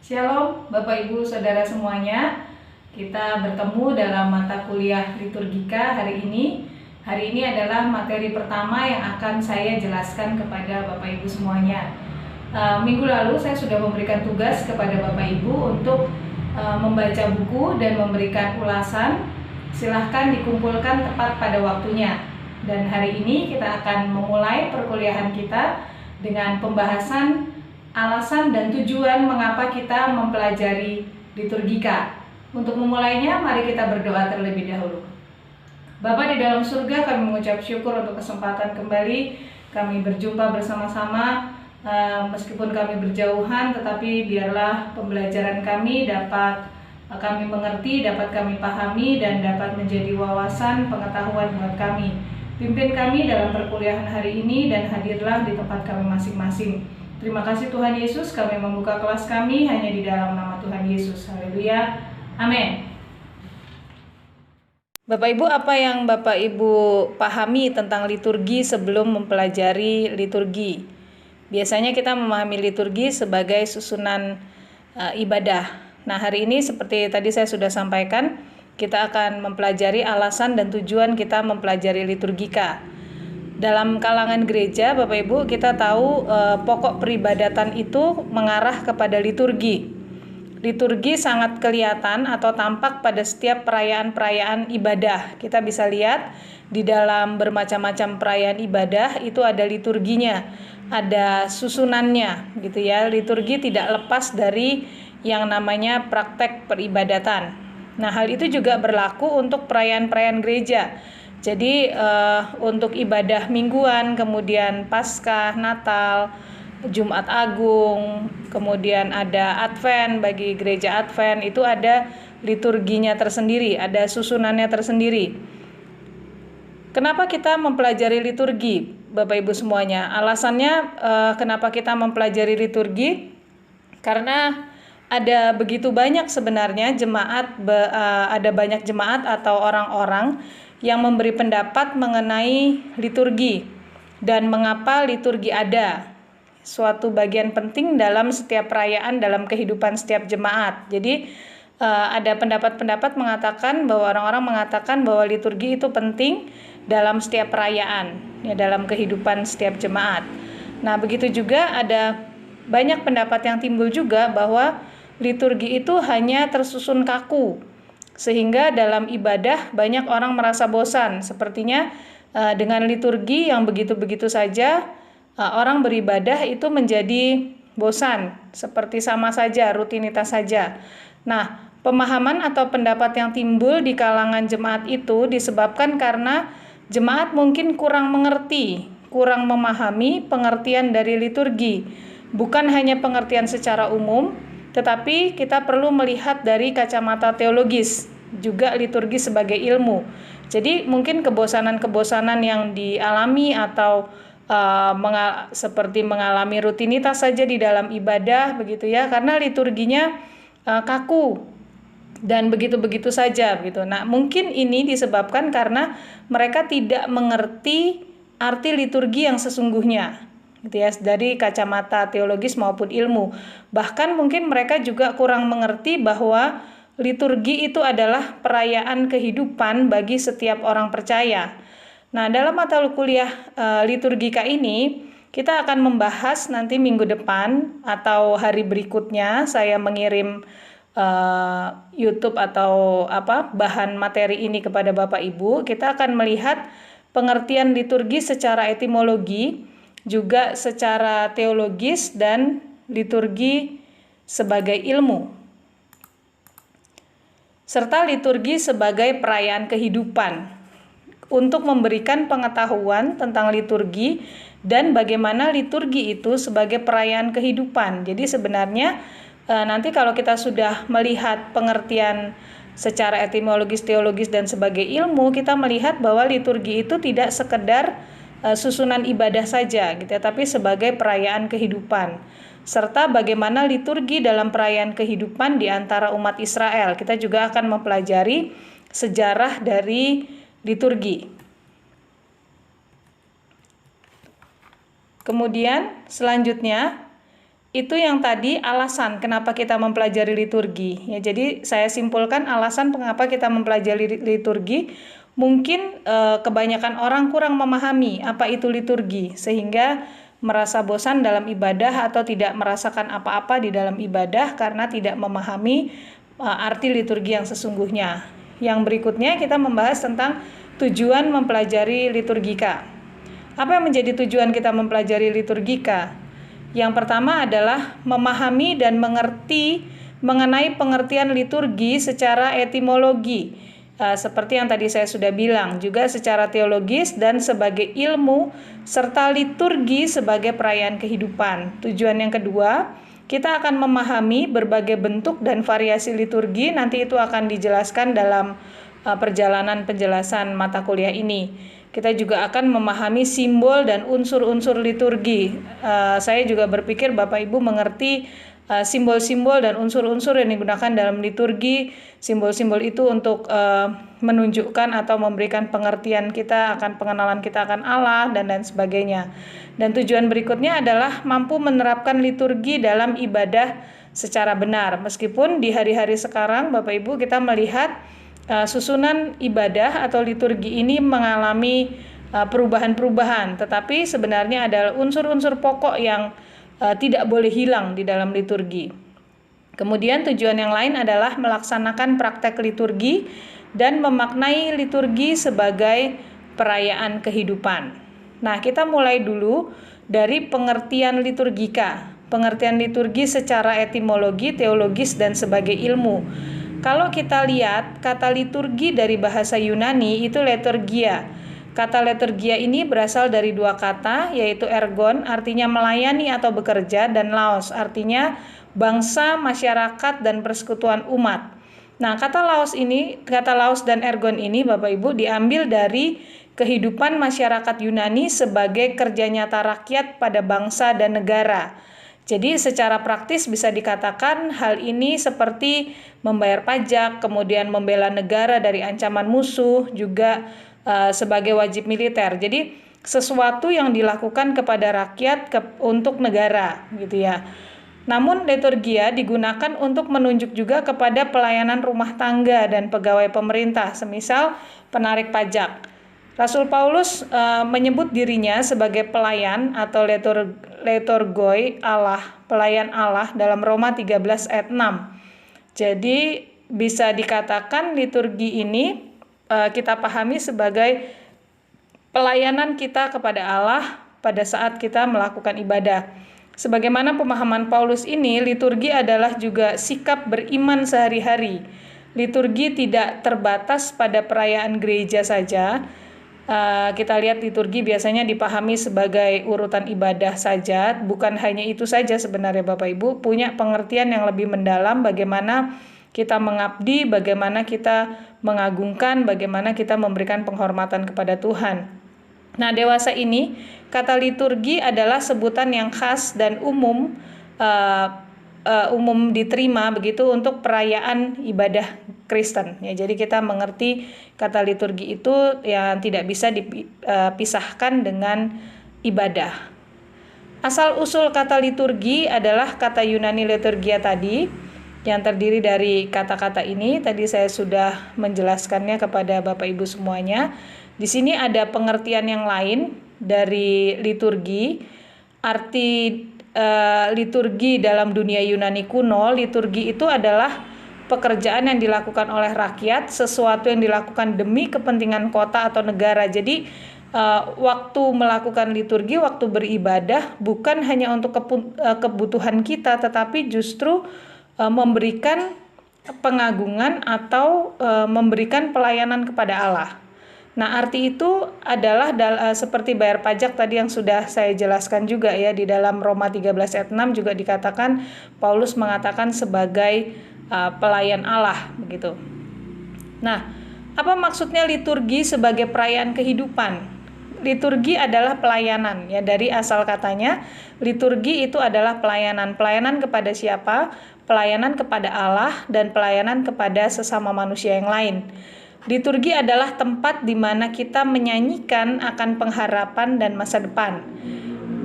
Shalom Bapak Ibu Saudara semuanya. Kita bertemu dalam mata kuliah liturgika hari ini. Hari ini adalah materi pertama yang akan saya jelaskan kepada Bapak Ibu semuanya. Minggu lalu saya sudah memberikan tugas kepada Bapak Ibu untuk membaca buku dan memberikan ulasan. Silahkan dikumpulkan tepat pada waktunya. Dan hari ini kita akan memulai perkuliahan kita dengan pembahasan alasan dan tujuan mengapa kita mempelajari liturgika. Untuk memulainya, mari kita berdoa terlebih dahulu. Bapa di dalam surga, kami mengucap syukur untuk kesempatan kembali kami berjumpa bersama-sama. Meskipun kami berjauhan, tetapi biarlah pembelajaran kami dapat kami mengerti, dapat kami pahami, dan dapat menjadi wawasan pengetahuan buat kami. Pimpin kami dalam perkuliahan hari ini dan hadirlah di tempat kami masing-masing. Terima kasih Tuhan Yesus, kami membuka kelas kami hanya di dalam nama Tuhan Yesus. Haleluya. Amin. Bapak Ibu, apa yang Bapak Ibu pahami tentang liturgi sebelum mempelajari liturgi? Biasanya kita memahami liturgi sebagai susunan ibadah. Nah, hari ini seperti tadi saya sudah sampaikan, kita akan mempelajari alasan dan tujuan kita mempelajari liturgika. Dalam kalangan gereja, Bapak Ibu, kita tahu pokok peribadatan itu mengarah kepada liturgi. Liturgi sangat kelihatan atau tampak pada setiap perayaan-perayaan ibadah. Kita bisa lihat di dalam bermacam-macam perayaan ibadah itu ada liturginya, ada susunannya, gitu ya. Liturgi tidak lepas dari yang namanya praktek peribadatan. Nah, hal itu juga berlaku untuk perayaan-perayaan gereja. Jadi untuk ibadah mingguan, kemudian Paskah, Natal, Jumat Agung, kemudian ada Advent, bagi gereja Advent itu ada liturginya tersendiri, ada susunannya tersendiri. Kenapa kita mempelajari liturgi, Bapak Ibu semuanya? Alasannya kenapa kita mempelajari liturgi? Karena ada begitu banyak sebenarnya ada banyak jemaat atau orang-orang yang memberi pendapat mengenai liturgi dan mengapa liturgi ada. Suatu bagian penting dalam setiap perayaan dalam kehidupan setiap jemaat. Jadi ada pendapat-pendapat mengatakan bahwa orang-orang mengatakan bahwa liturgi itu penting dalam setiap perayaan, ya, dalam kehidupan setiap jemaat. Nah, begitu juga ada banyak pendapat yang timbul juga bahwa liturgi itu hanya tersusun kaku, sehingga dalam ibadah banyak orang merasa bosan. Sepertinya dengan liturgi yang begitu-begitu saja, orang beribadah itu menjadi bosan, seperti sama saja, rutinitas saja. Nah, pemahaman atau pendapat yang timbul di kalangan jemaat itu disebabkan karena jemaat mungkin kurang mengerti, kurang memahami pengertian dari liturgi. Bukan hanya pengertian secara umum, tetapi kita perlu melihat dari kacamata teologis, juga liturgi sebagai ilmu. Jadi mungkin kebosanan-kebosanan yang dialami atau seperti mengalami rutinitas saja di dalam ibadah, begitu ya, karena liturginya kaku dan begitu-begitu saja, begitu. Nah, mungkin ini disebabkan karena mereka tidak mengerti arti liturgi yang sesungguhnya, gitu ya, dari kacamata teologis maupun ilmu. Bahkan mungkin mereka juga kurang mengerti bahwa liturgi itu adalah perayaan kehidupan bagi setiap orang percaya. Nah, dalam mata kuliah liturgika ini kita akan membahas nanti minggu depan atau hari berikutnya saya mengirim YouTube atau bahan materi ini kepada Bapak Ibu. Kita akan melihat pengertian liturgi secara etimologi, juga secara teologis, dan liturgi sebagai ilmu, serta liturgi sebagai perayaan kehidupan, untuk memberikan pengetahuan tentang liturgi dan bagaimana liturgi itu sebagai perayaan kehidupan. Jadi sebenarnya nanti kalau kita sudah melihat pengertian secara etimologis, teologis, dan sebagai ilmu, kita melihat bahwa liturgi itu tidak sekedar susunan ibadah saja, gitu ya, tapi sebagai perayaan kehidupan, serta bagaimana liturgi dalam perayaan kehidupan di antara umat Israel. Kita juga akan mempelajari sejarah dari liturgi. Kemudian selanjutnya Itu yang tadi alasan kenapa kita mempelajari liturgi. Ya, jadi saya simpulkan alasan mengapa kita mempelajari liturgi. Mungkin kebanyakan orang kurang memahami apa itu liturgi sehingga merasa bosan dalam ibadah atau tidak merasakan apa-apa di dalam ibadah karena tidak memahami arti liturgi yang sesungguhnya. Yang berikutnya kita membahas tentang tujuan mempelajari liturgika. Apa yang menjadi tujuan kita mempelajari liturgika? Yang pertama adalah memahami dan mengerti mengenai pengertian liturgi secara etimologi, seperti yang tadi saya sudah bilang, juga secara teologis dan sebagai ilmu, serta liturgi sebagai perayaan kehidupan. Tujuan yang kedua, kita akan memahami berbagai bentuk dan variasi liturgi, nanti itu akan dijelaskan dalam perjalanan penjelasan mata kuliah ini. Kita juga akan memahami simbol dan unsur-unsur liturgi. Saya juga berpikir Bapak Ibu mengerti simbol-simbol dan unsur-unsur yang digunakan dalam liturgi. Simbol-simbol itu untuk menunjukkan atau memberikan pengertian kita akan pengenalan kita akan Allah dan lain sebagainya. Dan tujuan berikutnya adalah mampu menerapkan liturgi dalam ibadah secara benar. Meskipun di hari-hari sekarang Bapak Ibu kita melihat susunan ibadah atau liturgi ini mengalami perubahan-perubahan, tetapi sebenarnya adalah unsur-unsur pokok yang tidak boleh hilang di dalam liturgi. Kemudian tujuan yang lain adalah melaksanakan praktek liturgi dan memaknai liturgi sebagai perayaan kehidupan. Nah, kita mulai dulu dari pengertian liturgika. Pengertian liturgi secara etimologi, teologis, dan sebagai ilmu. Kalau kita lihat kata liturgi dari bahasa Yunani itu liturgia. Kata liturgia ini berasal dari dua kata, yaitu ergon artinya melayani atau bekerja dan laos artinya bangsa, masyarakat, dan persekutuan umat. Nah, kata laos dan ergon ini Bapak Ibu diambil dari kehidupan masyarakat Yunani sebagai kerja nyata rakyat pada bangsa dan negara. Jadi secara praktis bisa dikatakan hal ini seperti membayar pajak, kemudian membela negara dari ancaman musuh, juga sebagai wajib militer. Jadi sesuatu yang dilakukan kepada rakyat untuk negara gitu ya. Namun liturgia digunakan untuk menunjuk juga kepada pelayanan rumah tangga dan pegawai pemerintah, semisal penarik pajak. Rasul Paulus menyebut dirinya sebagai pelayan atau liturgoi Allah, pelayan Allah dalam Roma 13 ayat 6. Jadi bisa dikatakan liturgi ini kita pahami sebagai pelayanan kita kepada Allah pada saat kita melakukan ibadah. Sebagaimana pemahaman Paulus ini, liturgi adalah juga sikap beriman sehari-hari. Liturgi tidak terbatas pada perayaan gereja saja. Kita lihat liturgi biasanya dipahami sebagai urutan ibadah saja, bukan hanya itu saja sebenarnya Bapak Ibu, punya pengertian yang lebih mendalam bagaimana kita mengabdi, bagaimana kita mengagungkan, bagaimana kita memberikan penghormatan kepada Tuhan. Nah, dewasa ini kata liturgi adalah sebutan yang khas dan umum diterima begitu untuk perayaan ibadah Kristen. Ya, jadi kita mengerti kata liturgi itu yang tidak bisa dipisahkan dengan ibadah. Asal usul kata liturgi adalah kata Yunani liturgia tadi yang terdiri dari kata-kata ini. Tadi saya sudah menjelaskannya kepada Bapak Ibu semuanya. Di sini ada pengertian yang lain dari liturgi. Arti liturgi dalam dunia Yunani kuno, liturgi itu adalah pekerjaan yang dilakukan oleh rakyat, sesuatu yang dilakukan demi kepentingan kota atau negara. Jadi waktu melakukan liturgi, waktu beribadah bukan hanya untuk kebutuhan kita, tetapi justru memberikan pengagungan atau memberikan pelayanan kepada Allah. Nah, arti itu adalah seperti bayar pajak tadi yang sudah saya jelaskan juga ya, di dalam Roma 13 ayat 6 juga dikatakan, Paulus mengatakan sebagai pelayan Allah begitu. Nah, apa maksudnya liturgi sebagai perayaan kehidupan? Liturgi adalah pelayanan ya, dari asal katanya liturgi itu adalah pelayanan. Pelayanan kepada siapa? Pelayanan kepada Allah dan pelayanan kepada sesama manusia yang lain. Liturgi adalah tempat di mana kita menyanyikan akan pengharapan dan masa depan.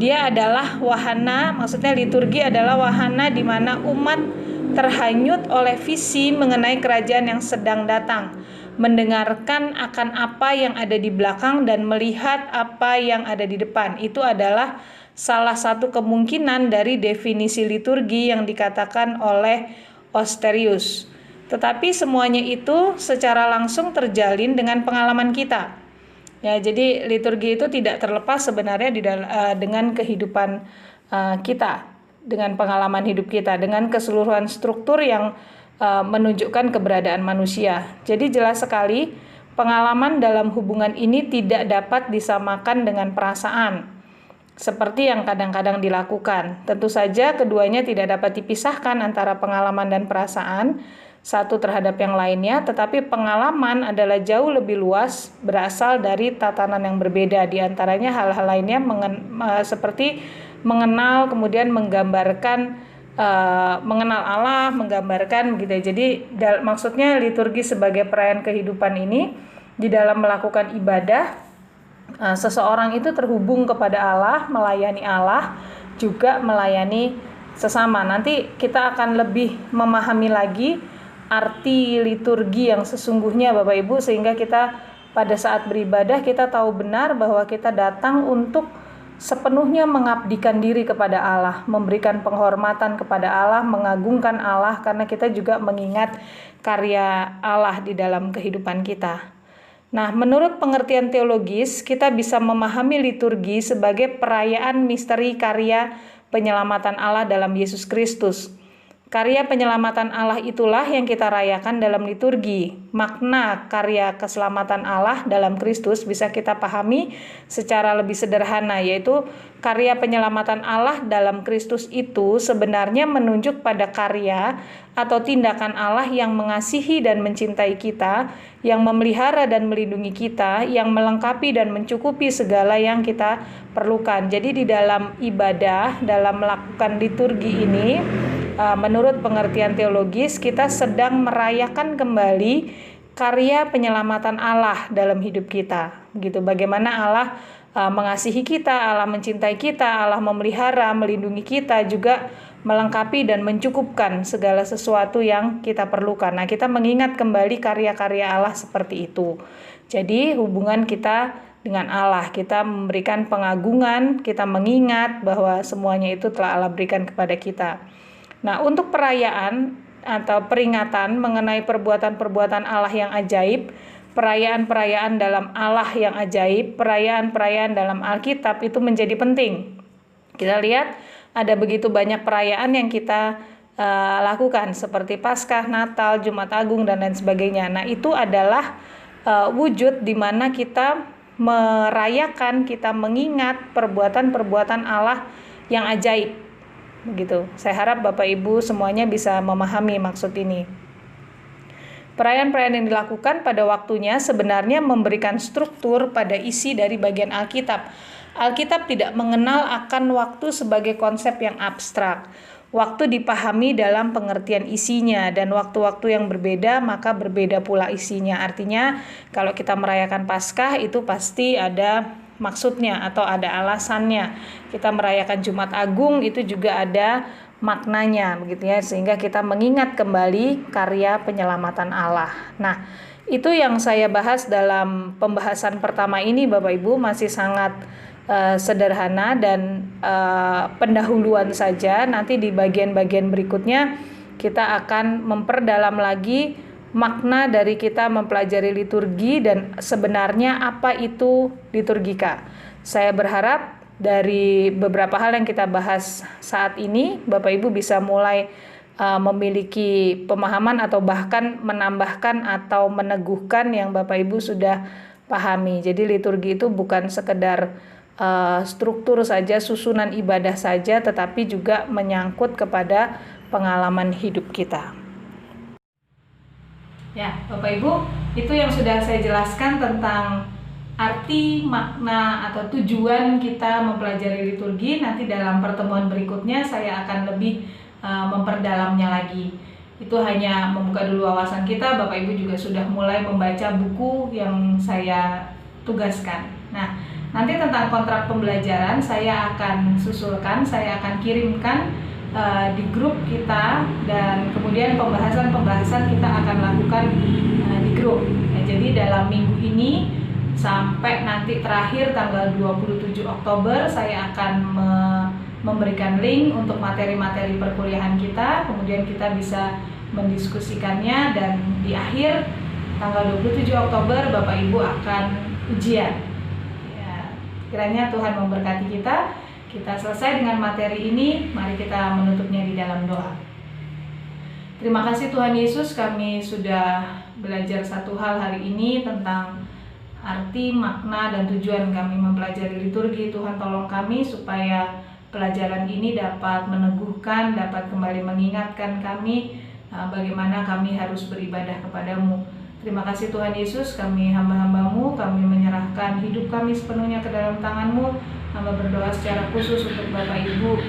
Dia adalah wahana, maksudnya liturgi adalah wahana di mana umat terhanyut oleh visi mengenai kerajaan yang sedang datang, mendengarkan akan apa yang ada di belakang dan melihat apa yang ada di depan. Itu adalah salah satu kemungkinan dari definisi liturgi yang dikatakan oleh Osterius. Tetapi semuanya itu secara langsung terjalin dengan pengalaman kita. Ya, jadi liturgi itu tidak terlepas sebenarnya dengan kehidupan kita, dengan pengalaman hidup kita, dengan keseluruhan struktur yang menunjukkan keberadaan manusia. Jadi jelas sekali pengalaman dalam hubungan ini tidak dapat disamakan dengan perasaan, seperti yang kadang-kadang dilakukan. Tentu saja keduanya tidak dapat dipisahkan antara pengalaman dan perasaan satu terhadap yang lainnya, tetapi pengalaman adalah jauh lebih luas, berasal dari tatanan yang berbeda. Di antaranya hal-hal lainnya seperti mengenal, kemudian menggambarkan, mengenal Allah, menggambarkan gitu. Jadi maksudnya liturgi sebagai perayaan kehidupan ini, di dalam melakukan ibadah, seseorang itu terhubung kepada Allah, melayani Allah, juga melayani sesama. Nanti kita akan lebih memahami lagi arti liturgi yang sesungguhnya Bapak Ibu, sehingga kita pada saat beribadah kita tahu benar bahwa kita datang untuk sepenuhnya mengabdikan diri kepada Allah, memberikan penghormatan kepada Allah, mengagungkan Allah, karena kita juga mengingat karya Allah di dalam kehidupan kita. Nah, menurut pengertian teologis, kita bisa memahami liturgi sebagai perayaan misteri karya penyelamatan Allah dalam Yesus Kristus. Karya penyelamatan Allah itulah yang kita rayakan dalam liturgi. Makna karya keselamatan Allah dalam Kristus bisa kita pahami secara lebih sederhana, yaitu karya penyelamatan Allah dalam Kristus itu sebenarnya menunjuk pada karya atau tindakan Allah yang mengasihi dan mencintai kita, yang memelihara dan melindungi kita, yang melengkapi dan mencukupi segala yang kita perlukan. Jadi di dalam ibadah, dalam melakukan liturgi ini, menurut pengertian teologis, kita sedang merayakan kembali karya penyelamatan Allah dalam hidup kita. Begitu, bagaimana Allah mengasihi kita, Allah mencintai kita, Allah memelihara, melindungi kita, juga melengkapi dan mencukupkan segala sesuatu yang kita perlukan. Nah, kita mengingat kembali karya-karya Allah seperti itu. Jadi hubungan kita dengan Allah, kita memberikan pengagungan, kita mengingat bahwa semuanya itu telah Allah berikan kepada kita. Nah, untuk perayaan atau peringatan mengenai perbuatan-perbuatan Allah yang ajaib, perayaan-perayaan dalam Allah yang ajaib, perayaan-perayaan dalam Alkitab itu menjadi penting. Kita lihat ada begitu banyak perayaan yang kita lakukan, seperti Paskah, Natal, Jumat Agung, dan lain sebagainya. Nah, itu adalah wujud di mana kita merayakan, kita mengingat perbuatan-perbuatan Allah yang ajaib. Begitu. Saya harap Bapak Ibu semuanya bisa memahami maksud ini. Perayaan-perayaan yang dilakukan pada waktunya sebenarnya memberikan struktur pada isi dari bagian Alkitab. Alkitab tidak mengenal akan waktu sebagai konsep yang abstrak. Waktu dipahami dalam pengertian isinya, dan waktu-waktu yang berbeda maka berbeda pula isinya. Artinya kalau kita merayakan Paskah itu pasti ada maksudnya atau ada alasannya. Kita merayakan Jumat Agung itu juga ada maknanya, begitu ya, sehingga kita mengingat kembali karya penyelamatan Allah. Nah, itu yang saya bahas dalam pembahasan pertama ini Bapak Ibu, masih sangat sederhana dan pendahuluan saja. Nanti di bagian-bagian berikutnya kita akan memperdalam lagi makna dari kita mempelajari liturgi dan sebenarnya apa itu liturgika. Saya berharap dari beberapa hal yang kita bahas saat ini, Bapak Ibu bisa mulai memiliki pemahaman atau bahkan menambahkan atau meneguhkan yang Bapak Ibu sudah pahami. Jadi liturgi itu bukan sekedar struktur saja, susunan ibadah saja, tetapi juga menyangkut kepada pengalaman hidup kita. Ya, Bapak Ibu, itu yang sudah saya jelaskan tentang arti, makna, atau tujuan kita mempelajari liturgi. Nanti dalam pertemuan berikutnya saya akan lebih memperdalamnya lagi. Itu hanya membuka dulu wawasan kita. Bapak Ibu juga sudah mulai membaca buku yang saya tugaskan. Nah, Nanti tentang kontrak pembelajaran saya akan susulkan, saya akan kirimkan di grup kita, dan kemudian pembahasan kita akan lakukan di grup. Jadi dalam minggu ini sampai nanti terakhir tanggal 27 Oktober saya akan memberikan link untuk materi-materi perkuliahan kita, kemudian kita bisa mendiskusikannya, dan di akhir tanggal 27 Oktober Bapak Ibu akan ujian. Kiranya Tuhan memberkati kita. Kita selesai dengan materi ini, mari kita menutupnya di dalam doa. Terima kasih Tuhan Yesus, kami sudah belajar satu hal hari ini tentang arti, makna, dan tujuan kami mempelajari liturgi. Tuhan tolong kami supaya pelajaran ini dapat meneguhkan, dapat kembali mengingatkan kami bagaimana kami harus beribadah kepadamu. Terima kasih Tuhan Yesus, kami hamba-hambamu, kami menyerahkan hidup kami sepenuhnya ke dalam tangan-Mu. Hamba berdoa secara khusus untuk Bapak Ibu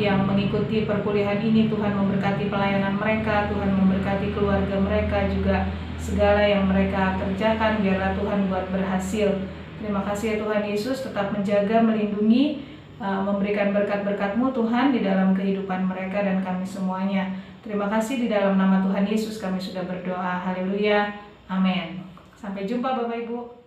yang mengikuti perkuliahan ini. Tuhan memberkati pelayanan mereka, Tuhan memberkati keluarga mereka, juga segala yang mereka kerjakan, biarlah Tuhan buat berhasil. Terima kasih ya Tuhan Yesus, tetap menjaga, melindungi, memberikan berkat-berkat-Mu Tuhan di dalam kehidupan mereka dan kami semuanya. Terima kasih, di dalam nama Tuhan Yesus kami sudah berdoa. Haleluya. Amin. Sampai jumpa Bapak Ibu.